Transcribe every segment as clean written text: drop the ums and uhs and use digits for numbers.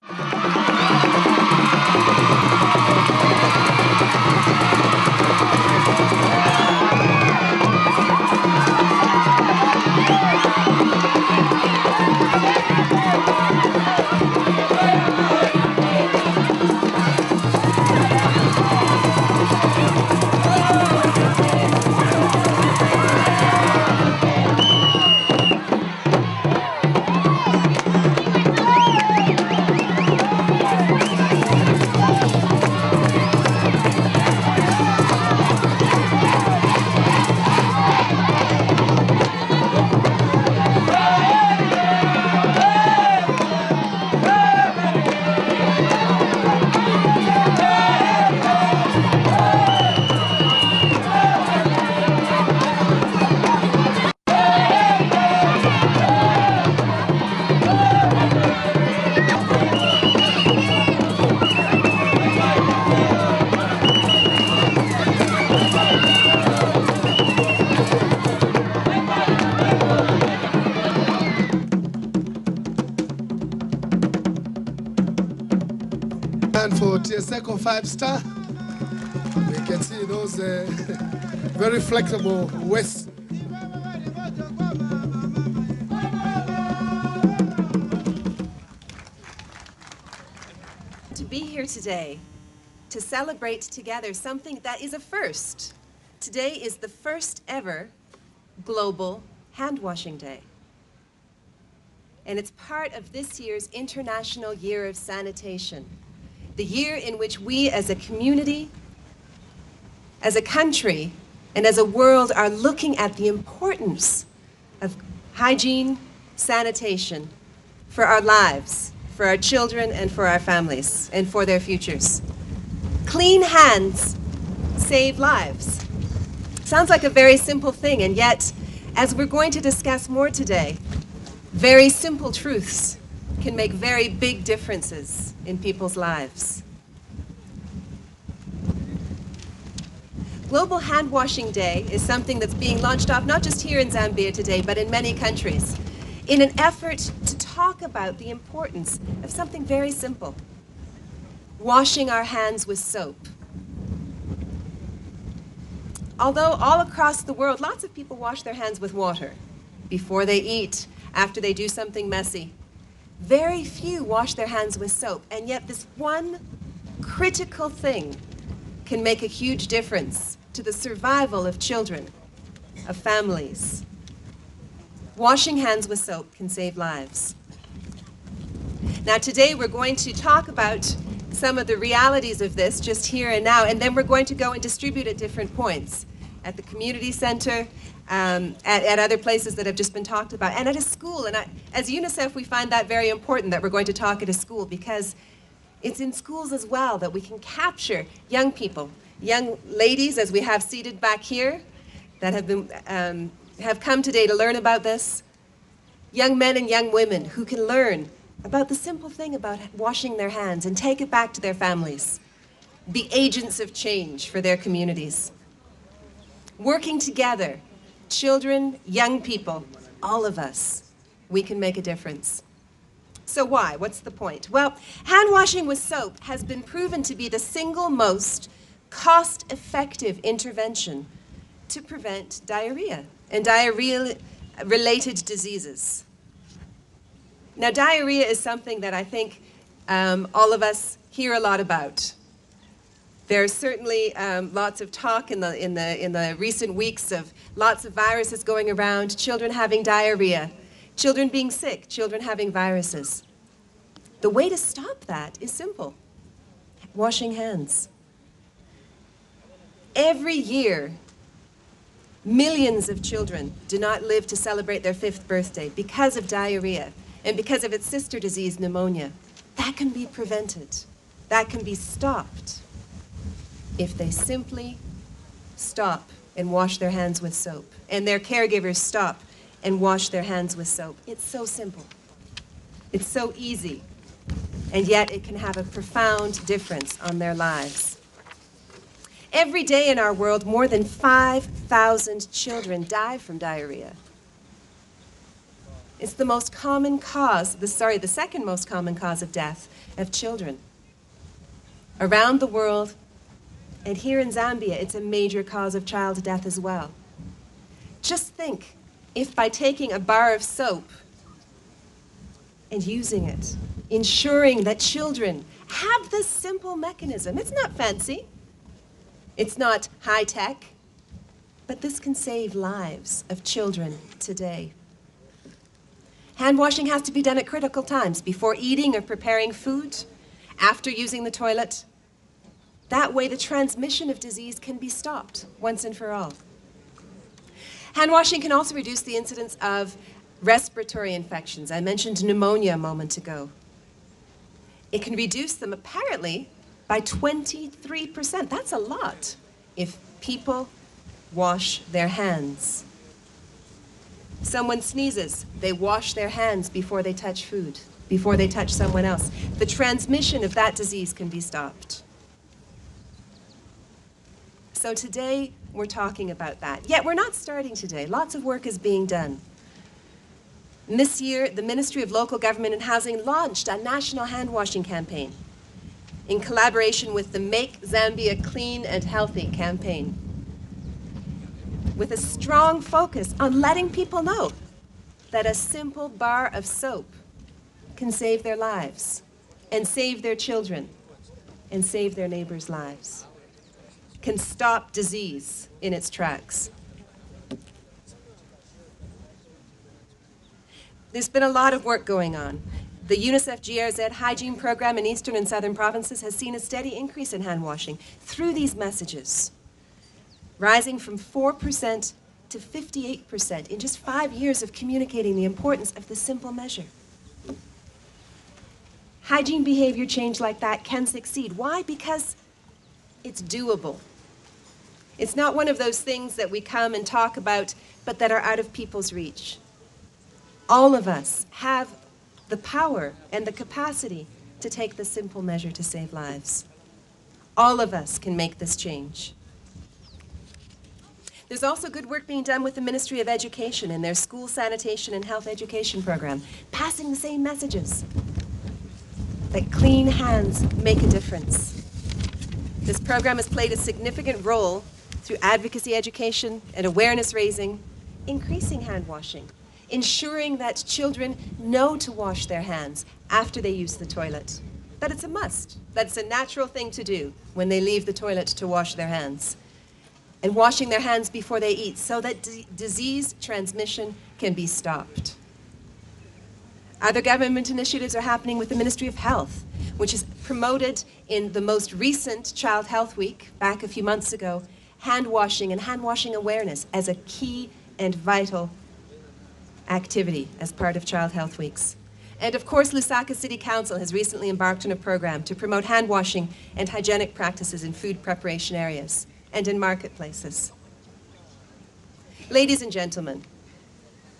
For TSECO 5-star, we can see those very flexible waists. To be here today, to celebrate together something that is a first. Today is the first ever Global Hand Washing Day. And it's part of this year's International Year of Sanitation. The year in which we as a community, as a country, and as a world are looking at the importance of hygiene, sanitation for our lives, for our children, and for our families, and for their futures. Clean hands save lives. Sounds like a very simple thing, and yet, as we're going to discuss more today, very simple truths can make very big differences in people's lives. Global Hand Washing Day is something that's being launched off not just here in Zambia today, but in many countries, in an effort to talk about the importance of something very simple: washing our hands with soap. Although all across the world, lots of people wash their hands with water before they eat, after they do something messy. Very few wash their hands with soap, and yet this one critical thing can make a huge difference to the survival of children, of families. Washing hands with soap can save lives. Now today we're going to talk about some of the realities of this just here and now, and then we're going to go and distribute at different points, at the community center, at other places that have just been talked about, and at a school. And as UNICEF, we find that very important that we're going to talk at a school, because it's in schools as well that we can capture young people, young ladies, as we have seated back here, that have come today to learn about this, young men and young women who can learn about the simple thing about washing their hands and take it back to their families, be agents of change for their communities. Working together, children, young people, all of us, we can make a difference. So why? What's the point? Well, hand washing with soap has been proven to be the single most cost-effective intervention to prevent diarrhea and diarrhea-related diseases. Now, diarrhea is something that I think all of us hear a lot about. There's certainly lots of talk in the recent weeks of lots of viruses going around, children having diarrhea, children being sick, children having viruses. The way to stop that is simple: washing hands. Every year, millions of children do not live to celebrate their 5th birthday because of diarrhea and because of its sister disease, pneumonia. That can be prevented. That can be stopped if they simply stop and wash their hands with soap, and their caregivers stop and wash their hands with soap. It's so simple. It's so easy, and yet it can have a profound difference on their lives. Every day in our world, more than 5,000 children die from diarrhea. It's the most common cause, the second most common cause of death of children. Around the world, and here in Zambia, it's a major cause of child death as well. Just think if by taking a bar of soap and using it, ensuring that children have this simple mechanism. It's not fancy, it's not high-tech, but this can save lives of children today. Hand washing has to be done at critical times, before eating or preparing food, after using the toilet. That way the transmission of disease can be stopped once and for all. Hand washing can also reduce the incidence of respiratory infections. I mentioned pneumonia a moment ago. It can reduce them apparently by 23%. That's a lot if people wash their hands. Someone sneezes, they wash their hands before they touch food, before they touch someone else. The transmission of that disease can be stopped. So today, we're talking about that. Yet we're not starting today. Lots of work is being done. And this year, the Ministry of Local Government and Housing launched a national hand-washing campaign in collaboration with the Make Zambia Clean and Healthy campaign, with a strong focus on letting people know that a simple bar of soap can save their lives, and save their children, and save their neighbors' lives, can stop disease in its tracks. There's been a lot of work going on. The UNICEF GRZ hygiene program in eastern and southern provinces has seen a steady increase in hand washing through these messages, rising from 4% to 58% in just 5 years of communicating the importance of this simple measure. Hygiene behavior change like that can succeed. Why? Because it's doable. It's not one of those things that we come and talk about, but that are out of people's reach. All of us have the power and the capacity to take this simple measure to save lives. All of us can make this change. There's also good work being done with the Ministry of Education in their school sanitation and health education program, passing the same messages, that clean hands make a difference. This program has played a significant role through advocacy education and awareness raising, increasing hand washing, ensuring that children know to wash their hands after they use the toilet, that it's a must, that it's a natural thing to do when they leave the toilet to wash their hands, and washing their hands before they eat so that disease transmission can be stopped. Other government initiatives are happening with the Ministry of Health, which is promoted in the most recent Child Health Week, back a few months ago, hand washing and hand washing awareness as a key and vital activity as part of Child Health Weeks. And of course, Lusaka City Council has recently embarked on a program to promote hand washing and hygienic practices in food preparation areas and in marketplaces. Ladies and gentlemen,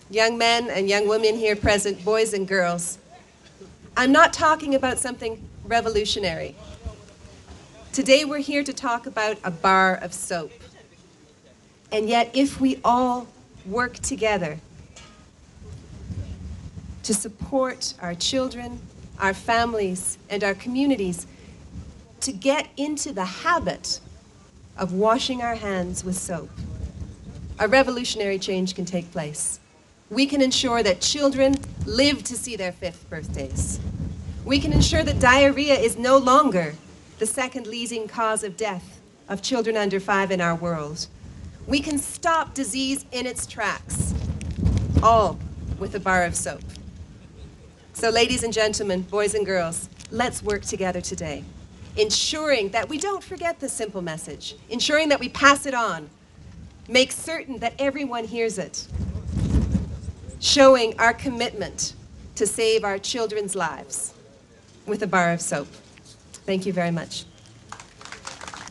young men and young women here present, boys and girls, I'm not talking about something revolutionary. Today we're here to talk about a bar of soap. And yet if we all work together to support our children, our families, and our communities to get into the habit of washing our hands with soap, a revolutionary change can take place. We can ensure that children live to see their 5th birthdays. We can ensure that diarrhea is no longer the second leading cause of death of children under 5 in our world. We can stop disease in its tracks, all with a bar of soap. So ladies and gentlemen, boys and girls, let's work together today, ensuring that we don't forget this simple message, ensuring that we pass it on, make certain that everyone hears it, showing our commitment to save our children's lives with a bar of soap. Thank you very much.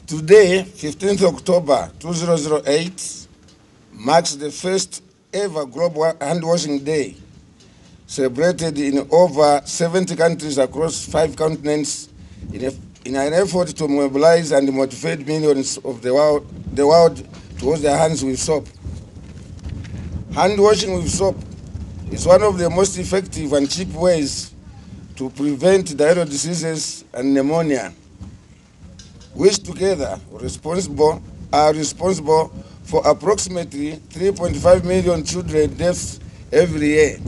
Today, 15th October 2008, marks the first ever Global Hand Washing Day, celebrated in over 70 countries across 5 continents in an effort to mobilize and motivate millions of the world to wash their hands with soap. Hand washing with soap is one of the most effective and cheap ways to prevent diarrheal diseases and pneumonia, which together are responsible for approximately 3.5 million children deaths every year.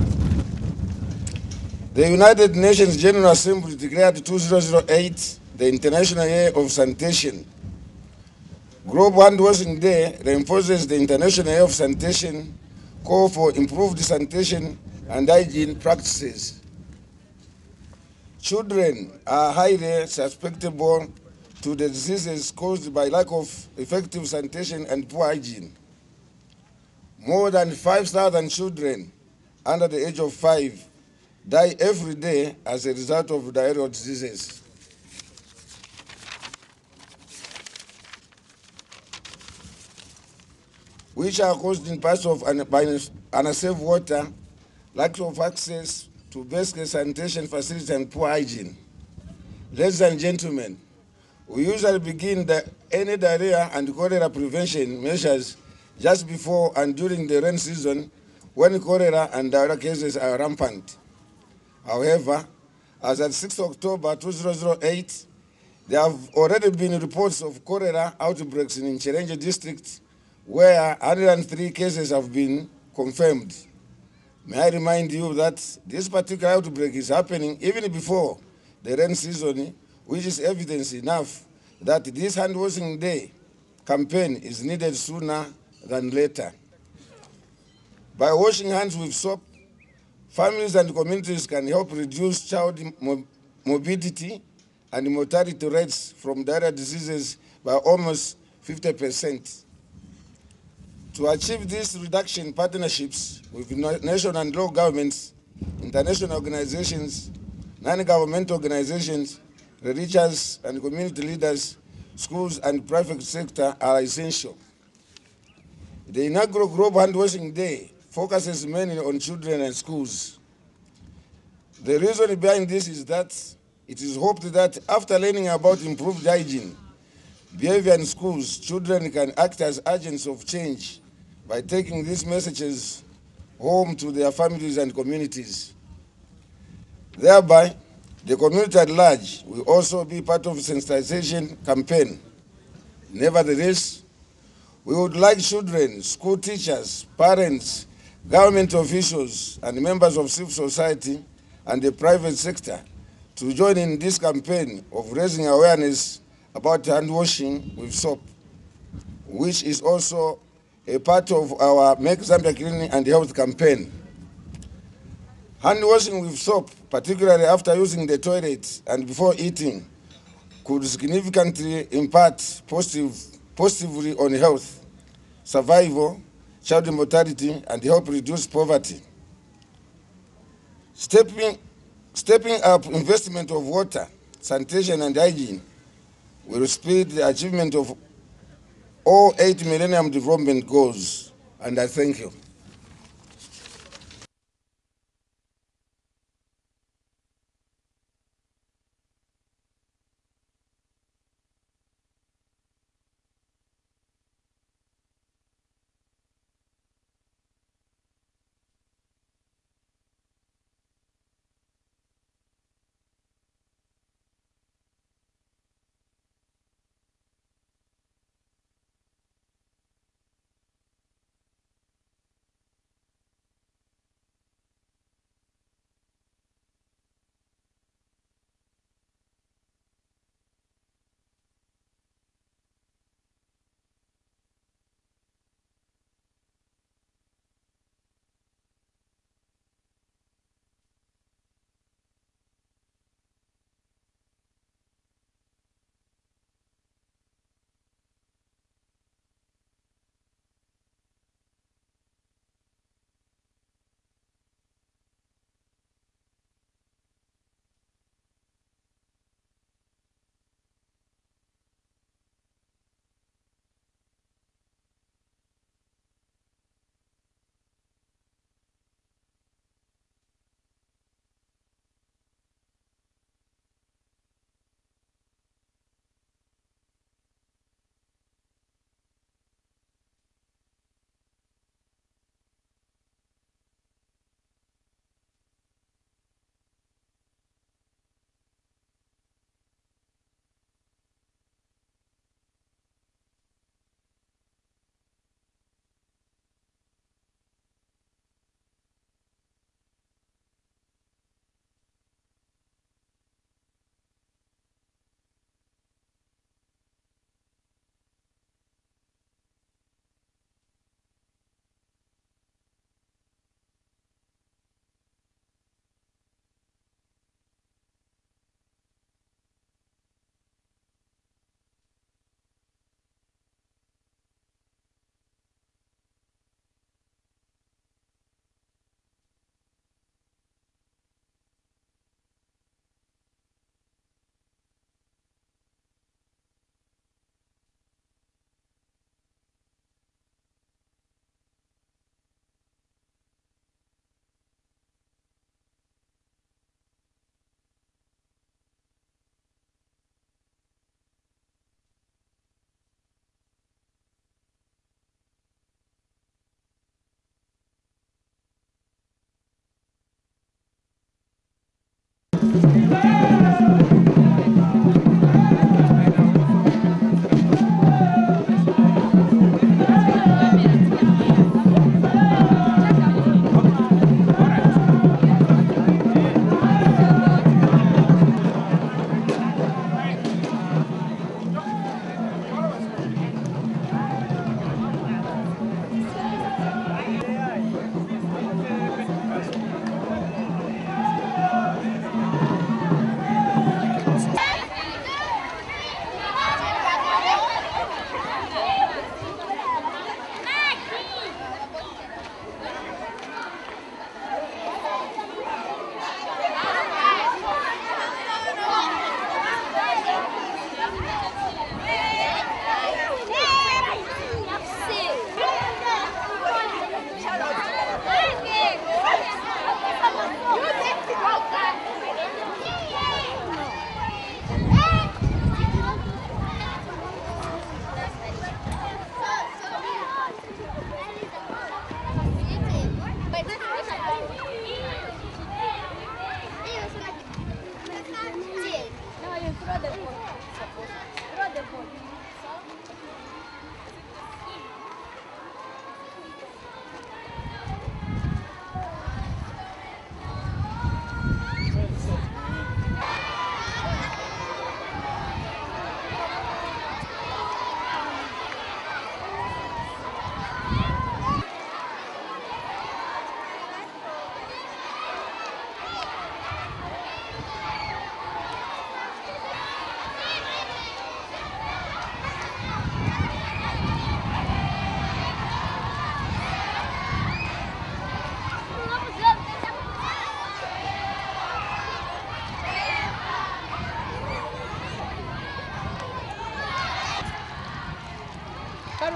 The United Nations General Assembly declared 2008 the International Year of Sanitation. Global Hand Washing Day reinforces the International Year of Sanitation call for improved sanitation and hygiene practices. Children are highly susceptible to the diseases caused by lack of effective sanitation and poor hygiene. More than 5,000 children under the age of 5 die every day as a result of diarrheal diseases. Which are caused in parts of by unsafe water, lack of access to basic sanitation facilities, and poor hygiene. Ladies and gentlemen, we usually begin any diarrhea and cholera prevention measures just before and during the rain season when cholera and diarrhea cases are rampant. However, as at 6 October 2008, there have already been reports of cholera outbreaks in Ncherenje district where 103 cases have been confirmed. May I remind you that this particular outbreak is happening even before the rain season, which is evidence enough that this hand washing day campaign is needed sooner than later. By washing hands with soap, families and communities can help reduce child morbidity and mortality rates from diarrheal diseases by almost 50%. To achieve this reduction, partnerships with national and local governments, international organizations, non-governmental organizations, religious and community leaders, schools and private sector are essential. The inaugural Global Hand Washing Day focuses mainly on children and schools. The reason behind this is that it is hoped that after learning about improved hygiene, behavior in schools, children can act as agents of change by taking these messages home to their families and communities. Thereby, the community at large will also be part of the sensitization campaign. Nevertheless, we would like children, school teachers, parents, government officials, and members of civil society and the private sector to join in this campaign of raising awareness about hand washing with soap, which is also a part of our Make Zambia Clean and Health campaign. Hand washing with soap, particularly after using the toilet and before eating, could significantly impact positively on health, survival, child mortality, and help reduce poverty. Stepping up investment of water, sanitation, and hygiene will speed the achievement of all 8 Millennium Development Goals, and I thank you.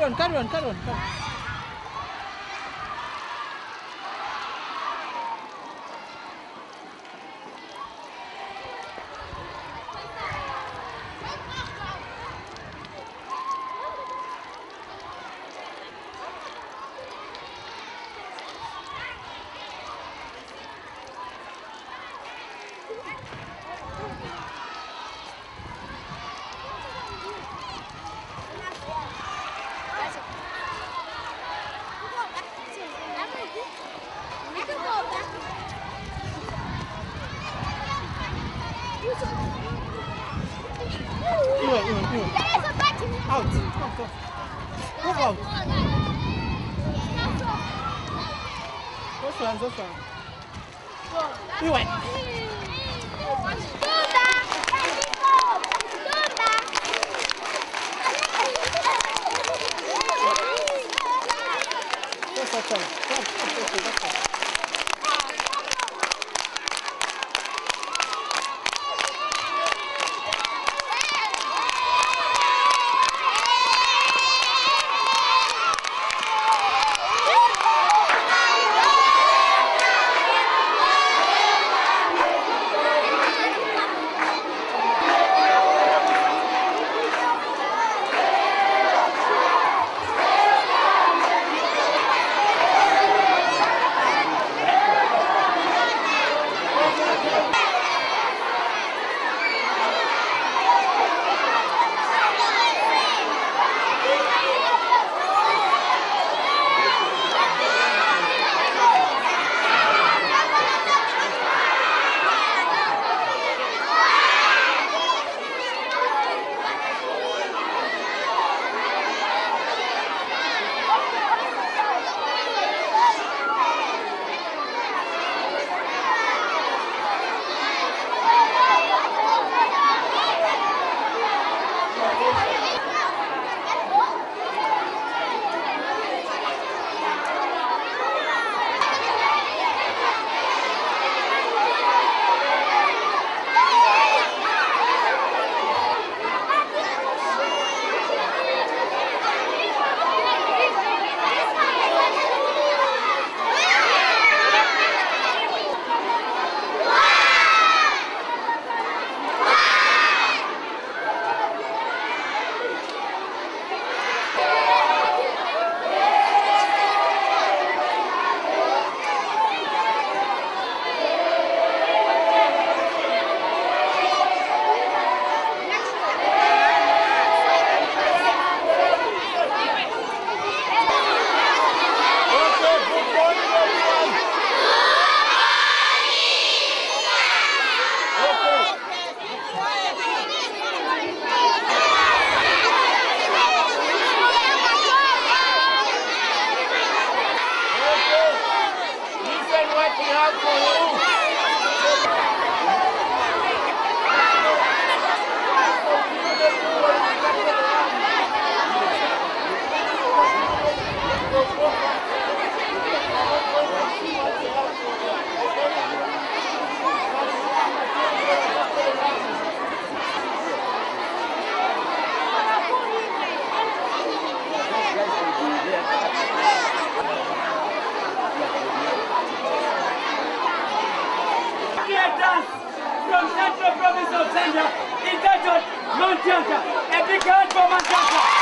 carry on. Out. Come. Move out. Those one. You went. From Central Province of Zambia, entitled Mantianta. A big hand for Mantianta.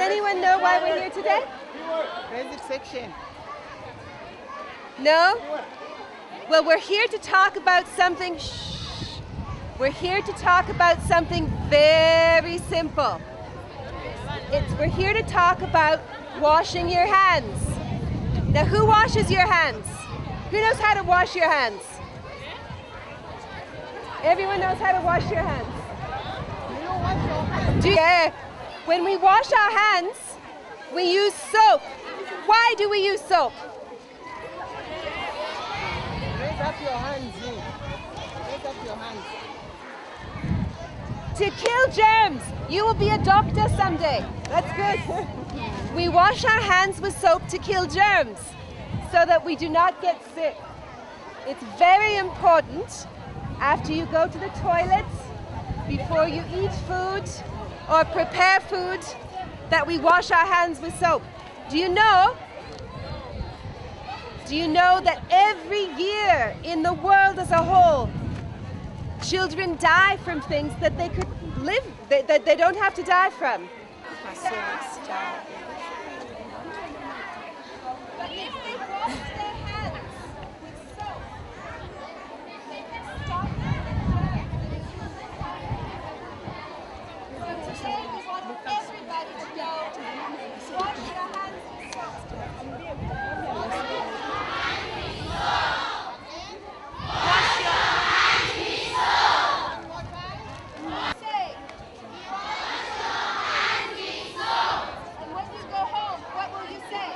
anyone know why we're here today? Basic section. No? Well, we're here to talk about something. Shh. We're here to talk about something very simple. We're here to talk about washing your hands. Now, who washes your hands? Who knows how to wash your hands? Everyone knows how to wash your hands. When we wash our hands, we use soap. Why do we use soap? Raise up your hands. Raise up your hands. To kill germs. You will be a doctor someday. That's good. We wash our hands with soap to kill germs so that we do not get sick. It's very important after you go to the toilet, before you eat food or prepare food, that we wash our hands with soap. Do you know that every year in the world as a whole, children die from things that they could live, that they don't have to die from? But if they wash their hands with soap, they can stop today we want everybody to know, wash your hands with soap. Wash your hands with soap. Say, wash your hands with soap. And when you go home, what will you say?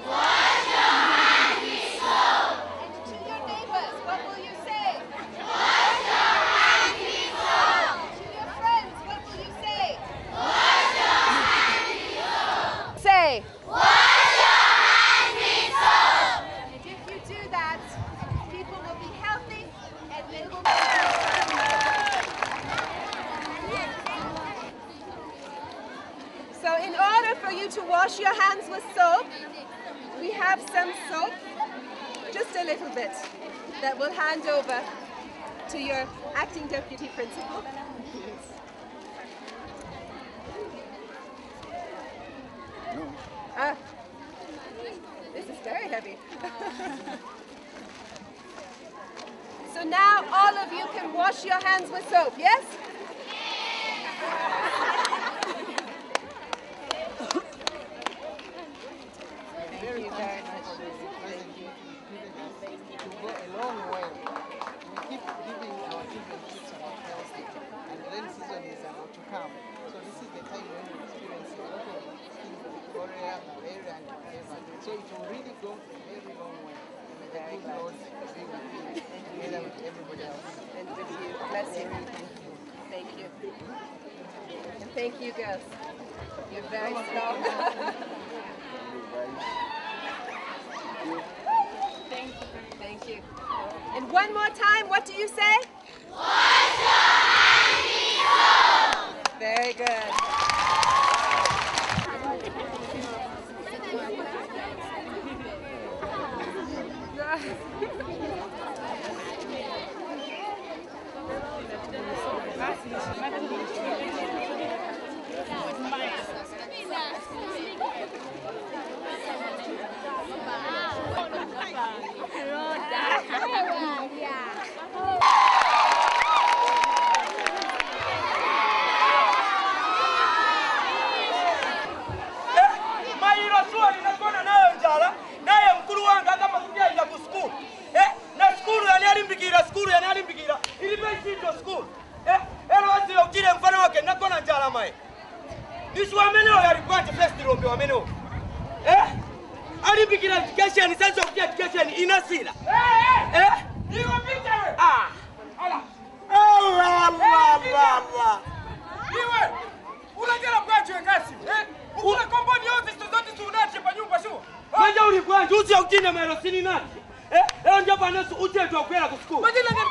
Wash your hands with soap. And to your neighbors, what will you say? Wash your hands with soap. To your friends, what will you say? Wash your hands with soap. Say, wash your hands with soap. And if you do that, people will be healthy and they will be So in order for you to wash your hands with soap, we have some soap, just a little bit, that we'll hand over to your acting deputy principal. This is very heavy. So now all of you can wash your hands with soap, yes? Thank you very much. To go a long way. We keep giving our children tips about health, and rain season is about to come. So this is the time when we experience a lot of things like cholera, malaria, and whatever. So it will really go a very long way. And the good Lord be with you, together with everybody else. And with you. Bless you. Thank you. And thank you, girls. You're very strong. Thank you. And one more time, what do you say? Wash your hands with soap. Very good.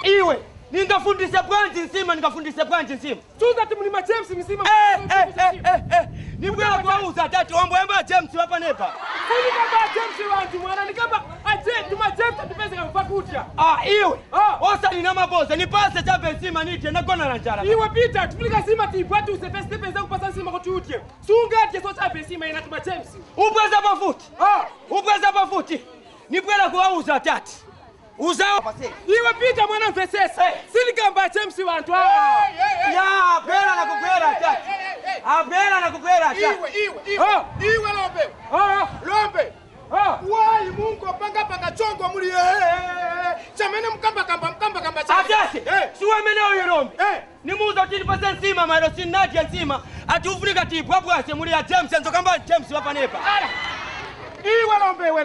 Iwe, ningafundisha branch nzima, ningafundisha branch nzima. Tuza timu ni James mzima. Nibwela kwa uza tatu ombo emba James hapa nepa. Kuni kama James wantu mwana ni kama aje tuma James tupeze kama fakuti. kudya. Iwe. Osa nina maboza nipase chape nsima niti nagona na njala. Iwe pita tupilika sima tipatu usepesa kupasa nsima kuti udye. Sungatye so chape nsima ina tuma James. Ubweza pafuti. Ubweza pafuti. Nibwela kuwauza tati. Uzao pase. Iwe pita mwana mfesesa. Silikamba James wantu. Ya, bela na kukwela tati. Bela na kukwela tati. Iwe lombe. Lombe. Wai mungu panga chongo muri chamene mkamba Atasi, suwe meneo yolombe. Ni muza utilipasa nsima mailo sinati ya nsima. Ati ufrika tipu wabwase muri ya James nzo kamba James wapa nepa. Iwe lombe. Iwe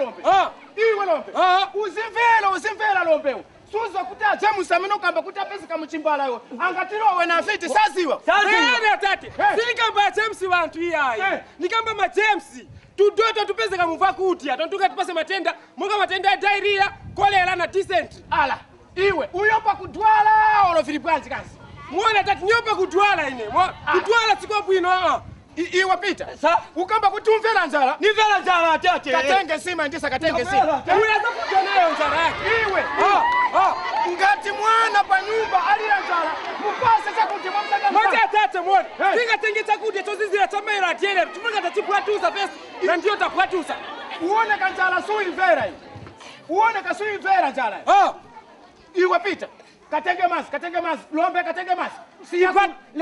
lombe. Uzimvela lombe. Suza kuta James ameno kamba kuta pesa kamuchimbala yo. Angatiro we na fiti saziwa. Saziwa tati. Silikamba James wantu iyayi. Nikamba ma James. Tudoto tupeze kamuva kuti atontuka tupase matenda munga matenda ya diarrhea kolera na dysentery. Ala iwe uyopa kudwala olo filipwanzi kazi muone tati nyopa kudwala ine kudwala siko bwino. Iwe pita ukamba kuti umvela njala ni vela njala tete katenge sima ndisa katenge sima unaza kudya nayo njala yake iwe ngati mwana pa nyumba ali njala mupase chakuti mwamsaka moja tete muone tinga tenge chakuti chozizira chamaira atiele tumunga tatipwatuza pesa na ndio tapwatuza uone kanjala suimvera hii uone kasuimvera njala iwe pita katenge mas lombe katenge mas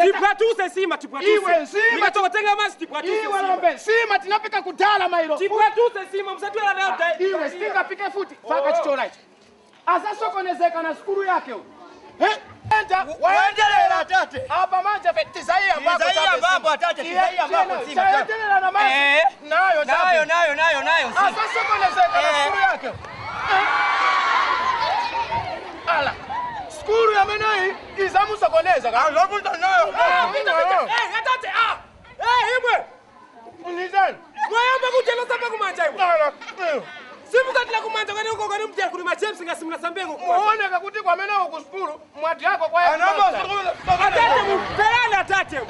tipwatuse sima tipwatuse iwe sima nikatotenga mas tipwatuse iwe lombe sima tinapika kudala mailo tipwatuse sima msatwela na dai iwe stinga pike futi faka chichora hicho asa sokonezeka na skuru yake huyo enda waendelea tate hapa manja fetizaia babo tate tizaia babo sima endelea na mas nayo asa sokonezeka na skuru yake ala skuru ya menai izamu sokoneza ka lobuta nayo tate imwe unizani mwayamba kutela sapa kumanja imwe simu katila kumanja kwani uko kwani mtia kulima James ngasimula sambengo uone kakuti kwa menao kuskuru mwati yako kwa atate mpelana atate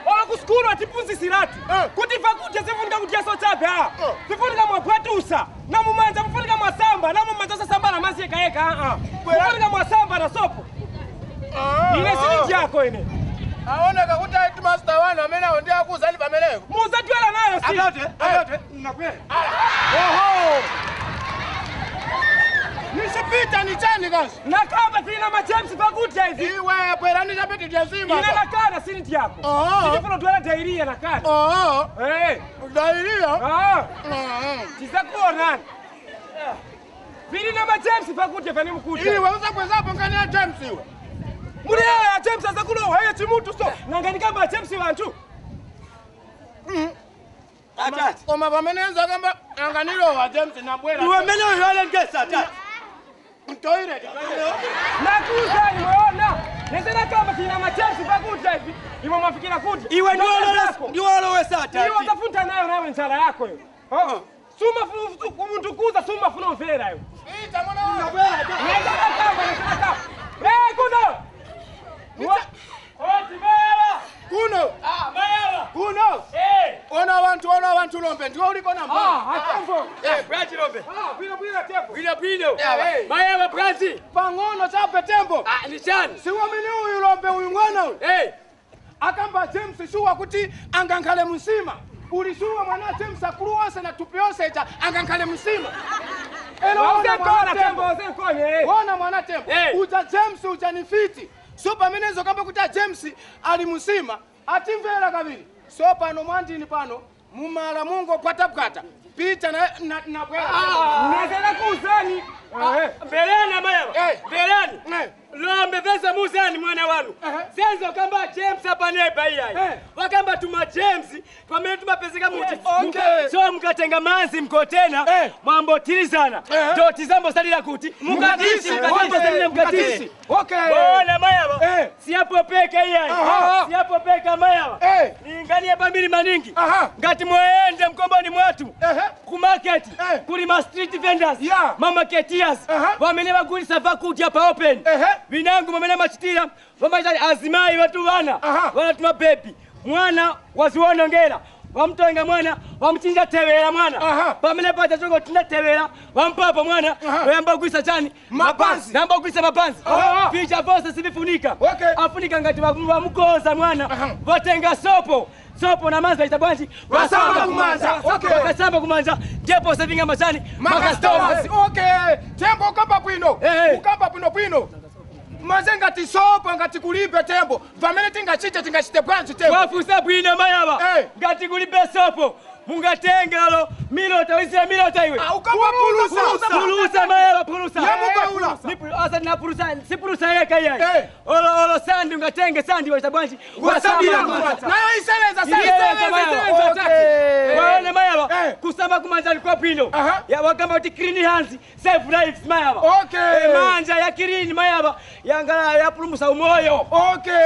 ola kuskuru atipunzi sirati kuti fakuti sifunika kutia so chape sifunika mwapwatusa na mumanja sifunika mwasamba na mumanja samba na masi eka sifunika mwasamba na sopo ile sinji yako ine aone kakuta headmaster wana amenao ndio akuzali pameleko muza twela nayo si atate nakwela Nishipita ni chani kazi. Nakaba tina ma James pakuti hivi. Iwe bwera ni chapeti dia zima. Ina nakana sinti yako. Sifuno twala diarrhea nakana. Diarrhea? Tizakuwa nani? Vili na ma James pakuti fani mkuti. Iwe uza kweza hapo ngani ya James iwe. Muri ya James azakulo haya chimutu so. Nangani kama James wantu. Atati koma bamenenza kamba anganilo wa James na bwera. iwe meneo yole ngesa atati Toilet. Nakuza imeona. Nesena kama kina ma James pakuti hivi. Iwe mwafikira kuti. Iwe ndio wesa atati. Iwe utafuta nayo njala yako hiyo. Suma funo kumuntukuza suma funo mfera hiyo. Ita mwana wangu. Nesena kama. Kuno. Kuno. Kuno. Ona wantu lombe ndio uliko na mbona. Hapo. Braji lombe. Bila tempo. Bila. Mayewa braji. Pangono chape tempo. Ni chani. Si wamini huyu lombe huyu mwana huyu. Akamba James shuwa kuti angankale musima. Ulishuwa mwana James akruose na tupiose ita angankale musima. Ona mwana tempo. Uja James uja nifiti. Sopa menezo kamba kuta James alimusima atimvera kabili. Sopa no mwandini pano mumala mungo kwata pita na bwera. Nazela kuzani. Belani mayewa. Belani. Lombe pesa muzani mwana wanu. Senzo kamba James hapa nepa iyai. Wakamba tuma James pamene tumapezeka muti. So mkatenga manzi mkotena mambo tilizana. Do tizambo salila kuti. Mukatisi mukatisi. Bona mayewa. Siapo peka iyai. Siapo peka mayewa. Ninganie pambili maningi. Ngati mwende mkomboni mwatu. Ku market. Kuli ma street vendors. Mama ketias. Wamene bagulisa vakuti hapa open. Vinangu mamene machitira wamaita azimai watu wana tuma baby mwana waziwona ngela wamtenga mwana wamchinja tebera mwana pamene pacha chongo tina tebera wampapa mwana wayamba kuisa chani Mapanzi. namba kuisa mapanzi ficha vose sivifunika afunika ngati wamukoza mwana votenga sopo na manza itabwanji Wasamba kumanja. wakasamba kumanja ndipo sevinga machani Makastomers. Tembo ukamba bwino. Ukamba bwino. Maze ngati sopo ngati kulibe tembo. Vamene tingachite bwanji tembo. wafusa bwino mayaba ngati kulibe sopo mungatengalo milota iwe Ukamba pulusa mayaba pulusa Yamugaula. asa na pulusa si pulusa yeka yai olo sandi ungatenge sandi waitabwanji Wasabira kumanja. Nayo iseleza waone mayaba kusamba kumanja alikuwa bwino ya wakamba uti clean hands save lives mayaba manja ya clean mayaba yangala ya pulumusa umoyo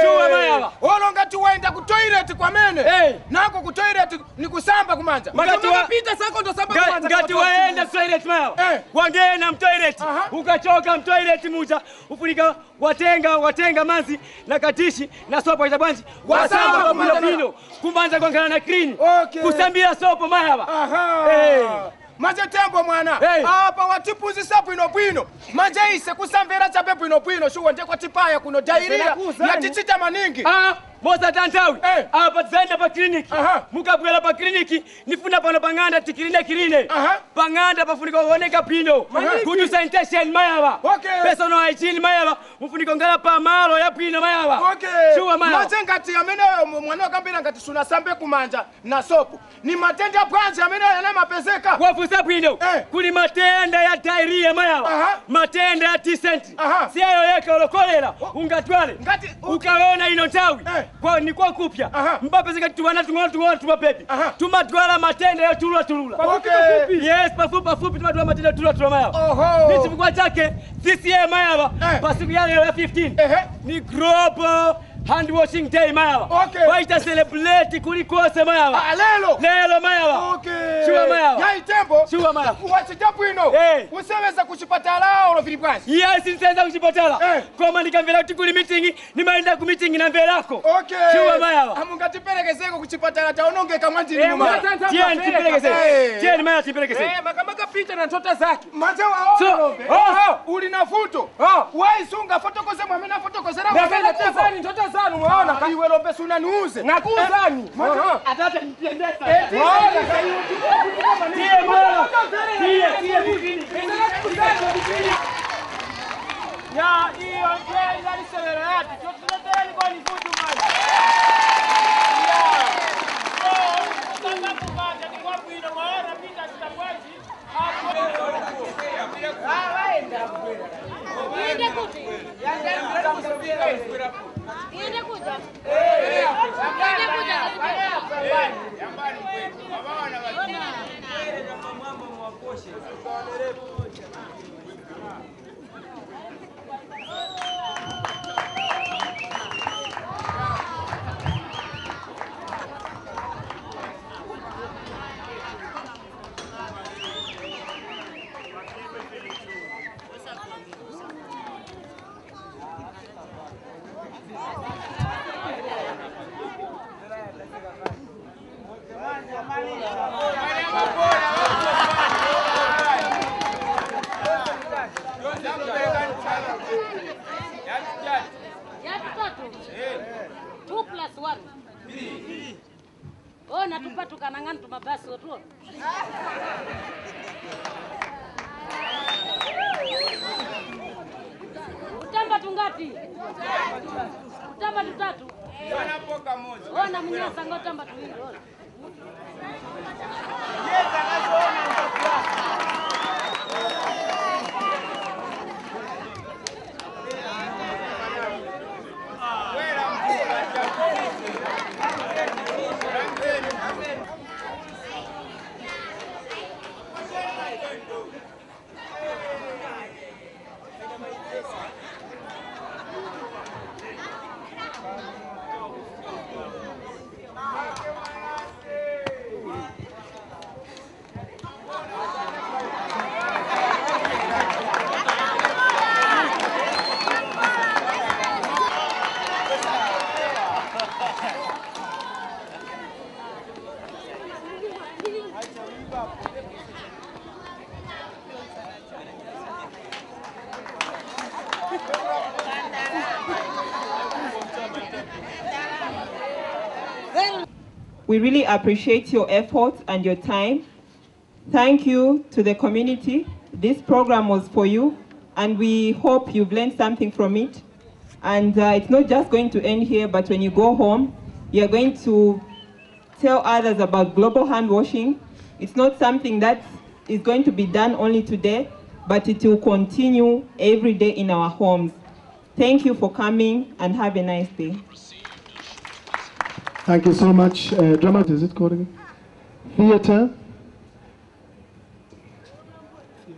Shuwa mayaba Olo ngati waenda ku toilet kwa mene. Nako ku toilet ni kusamba kumanja. Pita sako ndo samba kumanja. ngati waenda toilet mayaba wangena mtoilet ukachoka mtoilet muja ufunika watenga manzi na katishi na sopo itabwanji wasamba kumanja bwino kumanja kwangana na clean kusambia sopo mayaba Maze tembo mwana. Apa watipuzisa bwino. Maze ise kusambira chape bwino. Shuwa ndeko tipaya kuno diarrhea. Yatichita maningi. Moza tantawi apa zaenda pa kliniki mukabwela pa kliniki nifuna pano panganda tikirine panganda pafunika kuoneka bwino good sanitation mayaba personal hygiene mayaba mufunika ngala pa malo ya bwino mayaba shuwa mayaba maze ngati amene mwana wakambira ngati sunasambe kumanja na sopo ni matenda bwanji amene yana mapezeka wafusa bwino kuli matenda ya diarrhea mayaba matenda ya St si ayo yeka olokolera ungatwale ukaona ino ntawi kwa ni kwa kupya mbape zika tuwana tumapepi tumadwala matenda ya tulula yes pafupi tumadwala matenda ya tulula mayaba nichifukwa chake this year mayaba pasiku yale ya 15 ni global hand washing day mayaba waita celebrate kulikose mayaba lelo mayaba shuwa mayaba yai tembo shuwa mayaba wachita bwino useweza kuchipatala olo vilipwanji yes niseweza kuchipatala koma nikamvera kuti kuli meeting nimaenda ku meeting na mbele yako shuwa mayaba amungatiperekezeko kuchipatala taonongeka mwanjini mumala tieni tiperekezeko tieni mayaba tiperekezeko makamaka pita na tota zake maze waombe uli na futo waisunga fotokose mwamena fotokose na tazani tota zanu mwaona iwe lombe suna niuze nakuuzani atata nitendesa ya hiyo ndio ile severa yake tunataka ni kwa ni futu mali Natupa tukanangan tumabasi otu. Utamba tungapi? Utamba tutatu. Wana poka moja. Ona mnyasa ngotamba tuwili. Yeza nazoona mtafia. We really appreciate your efforts and your time. Thank you to the community. This program was for you, and we hope you've learned something from it. And it's not just going to end here, but when you go home, you're going to tell others about global hand washing. It's not something that is going to be done only today, but it will continue every day in our homes. Thank you for coming, and have a nice day. Thank you so much. Drama, is it called again? Theater.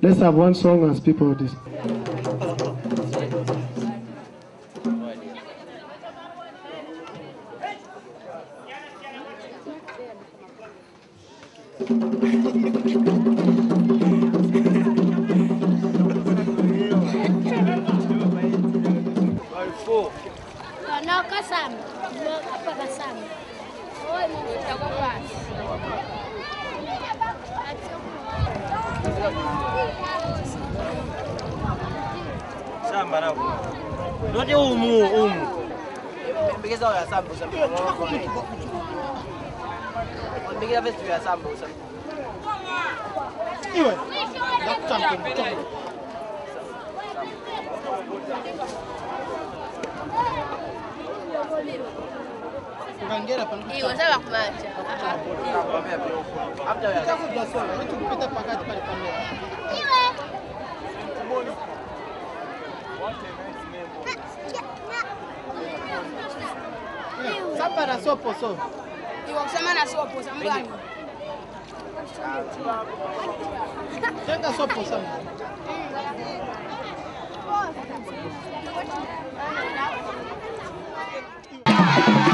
Let's have one song as people this. No, kasama. No, apa kasama. Oh, ini tak apa. Samba na. Nodi umu. Mbigeza ya samba usamba. Mbigeza vestu ya samba usamba. Iwe. Iwe sawa kumacha. Sapa na sopo so. Iwe kusema na sopo sambani. Jenga sopo samba. Thank you.